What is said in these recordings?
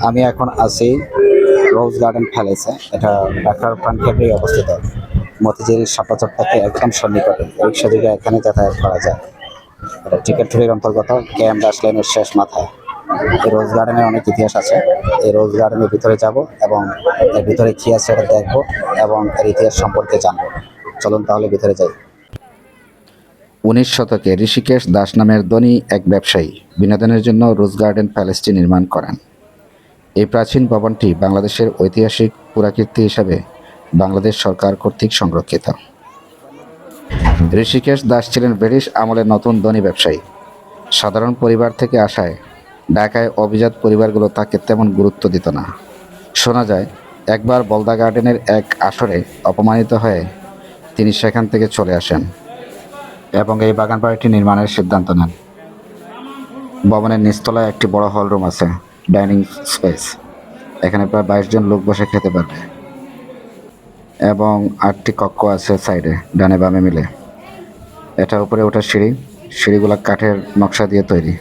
আমি এখন আছি রোজ গার্ডেন প্যালেসে। এটা ঢাকার প্রাণকেন্দ্রে অবস্থিত। মতিঝিল শাপলা চত্বর থেকে একদম সন্নিকটে রিক্সা যোগে এখানে যাতায়াত করা যায়। এটা টিকিট থ্রির অন্তর্গত কেএম দাস লেনের শেষ মাথায়। এই রোজ গার্ডেনের অনেক ইতিহাস আছে। এই রোজ গার্ডেনের ভিতরে যাব এবং এর ভিতরে কি আছে এটা দেখবো এবং এর ইতিহাস সম্পর্কে জানবো। চলুন তাহলে ভিতরে যাই। 19 শতকে ঋষিকেশ দাস নামের ধনী এক ব্যবসায়ী বিনোদনের জন্য রোজ গার্ডেন প্যালেসটি নির্মাণ করেন। এই প্রাচীন ভবনটি বাংলাদেশের ঐতিহাসিক পুরাকীর্তি হিসাবে বাংলাদেশ সরকার কর্তৃক সংরক্ষিত। ঋষিকেশ দাস ছিলেন ব্রিটিশ আমলের নতুন ধনী ব্যবসায়ী। সাধারণ পরিবার থেকে আসায় ঢাকায় অভিজাত পরিবারগুলো তাকে তেমন গুরুত্ব দিত না। শোনা যায় একবার বলদা গার্ডেনের এক আসরে অপমানিত হয়ে তিনি সেখান থেকে চলে আসেন এবং এই বাগান বাড়িটি নির্মাণের সিদ্ধান্ত নেন। ভবনের নিচতলায় একটি বড় হল রুম আছে, ডাইনিং স্পেস। এখানে প্রায় 22 জন লোক বসে খেতে পারবে এবং 8টি কক্ষ আছে সাইডে ডানে বামে মিলে। এটা উপরে ওঠার সিঁড়িগুলো কাঠের নকশা দিয়ে তৈরি।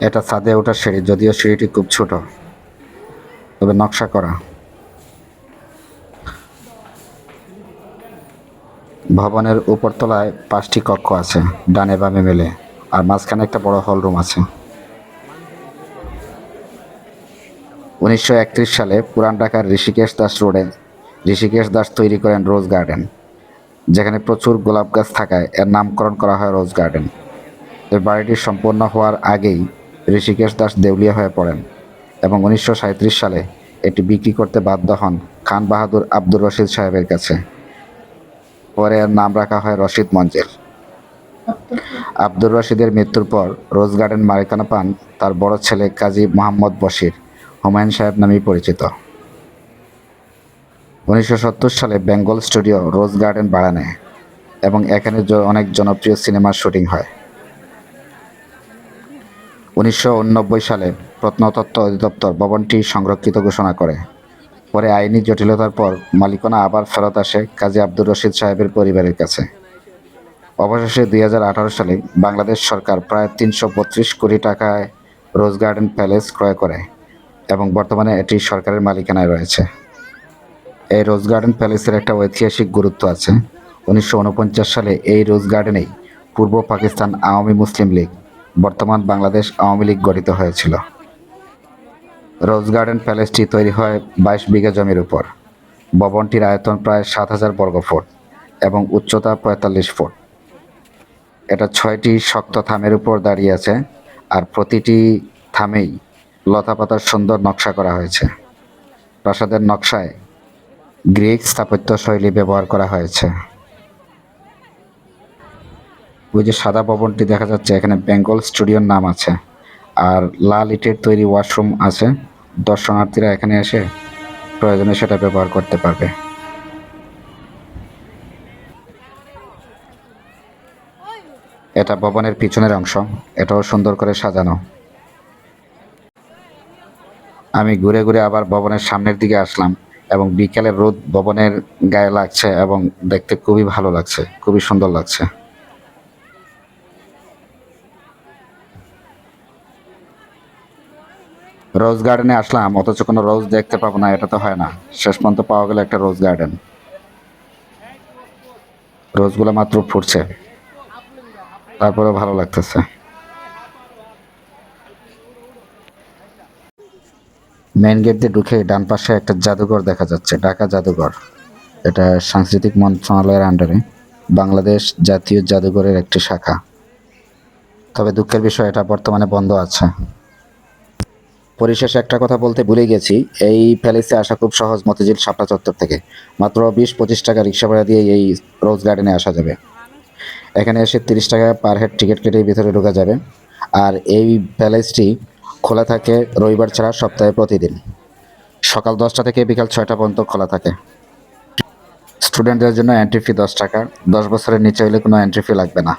এটা ছাদে ওঠার সিঁড়ি, যদিও সিঁড়িটি খুব ছোট, তবে নকশা করা। ভবনের উপরতলায় 5টি কক্ষ আছে ডানে বামে মিলে, আর মাঝখানে একটা বড় হল রুম আছে। 1931 সালে পুরান ঢাকার ঋষিকেশ দাস রোডে ঋষিকেশ দাস তৈরি করেন রোজ গার্ডেন, যেখানে প্রচুর গোলাপ গাছ থাকায় এর নামকরণ করা হয় রোজ গার্ডেন। এই বাড়িটি সম্পন্ন হওয়ার আগেই ঋষিকেশ দাস দেউলিয়া হয়ে পড়েন এবং 1937 সালে এটি বিক্রি করতে বাধ্য হন খান বাহাদুর আব্দুর রশিদ সাহেবের কাছে। পরে এর নাম রাখা হয় রশিদ মঞ্জিল। আব্দুর রশিদের মৃত্যুর পর রোজ গার্ডেন মালিকানা পান তার বড় ছেলে কাজী মোহাম্মদ বশির, হুমায়ুন সাহেব নামেই পরিচিত। 1970 সালে বেঙ্গল স্টুডিও রোজ গার্ডেন ভাড়া নেয় এবং এখানে অনেক জনপ্রিয় সিনেমার শুটিং হয়। 1989 সালে প্রত্নতত্ত্ব অধিদপ্তর ভবনটি সংরক্ষিত ঘোষণা করে। পরে আইনি জটিলতার পর মালিকানা আবার ফেরত আসে কাজী আব্দুর রশিদ সাহেবের পরিবারের কাছে। অবশেষে 2018 সালে বাংলাদেশ সরকার প্রায় 332 কোটি টাকায় রোজ গার্ডেন প্যালেস ক্রয় করে এবং বর্তমানে এটি সরকারের মালিকানায় রয়েছে। এই রোজ গার্ডেন প্যালেসের একটা ঐতিহাসিক গুরুত্ব আছে। 1949 সালে এই রোজ গার্ডেনেই পূর্ব পাকিস্তান আওয়ামী মুসলিম লীগ, বর্তমান বাংলাদেশ আওয়ামী লীগ গঠিত হয়েছিল। রোজ গার্ডেন প্যালেসটি তৈরি হয় 22 বিঘা জমির উপর। ভবনটির আয়তন প্রায় 7,000 বর্গফুট এবং উচ্চতা 45 ফুট। এটা 6টি শক্ত থামের উপর দাঁড়িয়ে আছে, আর প্রতিটি থামেই লতাপাতার সুন্দর নকশা করা হয়েছে। প্রাসাদের নকশায় গ্রিক স্থাপত্য শৈলী ব্যবহার করা হয়েছে। ওই যে সাদা ভবনটি দেখা যাচ্ছে, এখানে বেঙ্গল স্টুডিওর নাম আছে, আর লাল ইটের তৈরি ওয়াশরুম আছে। দর্শনার্থীরা এখানে এসে প্রয়োজনে সেটা ব্যবহার করতে পারবে। এটা ভবনের পিছনের অংশ, এটাও সুন্দর করে সাজানো। আমি ঘুরে ঘুরে আবার ভবনের সামনের দিকে আসলাম এবং বিকেলের রোদ ভবনের গায়ে লাগছে এবং দেখতে খুবই ভালো লাগছে, খুবই সুন্দর লাগছে। রোজ গার্ডেনে আসলাম অথচ কোনো রোজ দেখতে পাবো না, এটা তো হয় না। শেষ পর্যন্ত পাওয়া গেল একটা রোজ গার্ডেন। রোজগুলো মাত্র ফুটছে, তারপরেও ভালো লাগতেছে। মেইন গেট দিয়ে ঢুকে ডান পাশে একটা জাদুঘর দেখা যাচ্ছে, ঢাকা জাদুঘর। এটা সাংস্কৃতিক মন্ত্রণালয়ের আন্ডারে বাংলাদেশ জাতীয় জাদুঘরের একটি শাখা। তবে দুঃখের বিষয়, এটা বর্তমানে বন্ধ আছে। পরিশেষে একটা কথা বলতে ভুলে গেছি, এই প্যালেসে আসা খুব সহজ। মতিঝিল শাপলা চত্বর থেকে মাত্র 20-25 টাকা রিক্সা ভাড়া দিয়ে এই রোজ গার্ডেনে আসা যাবে। এখানে এসে 30 টাকা পার হেড টিকিট কেটে ভিতরে ঢোকা যাবে। আর এই প্যালেসটি খোলা থাকে রবিবার ছাড়া সপ্তাহে প্রতিদিন। সকাল 10টা থেকে বিকাল 6টা পর্যন্ত খোলা থাকে। স্টুডেন্টদের জন্য এন্ট্রি ফি 10 টাকা। 10 বছরের নিচে হলে কোনো এন্ট্রি ফি লাগবে না।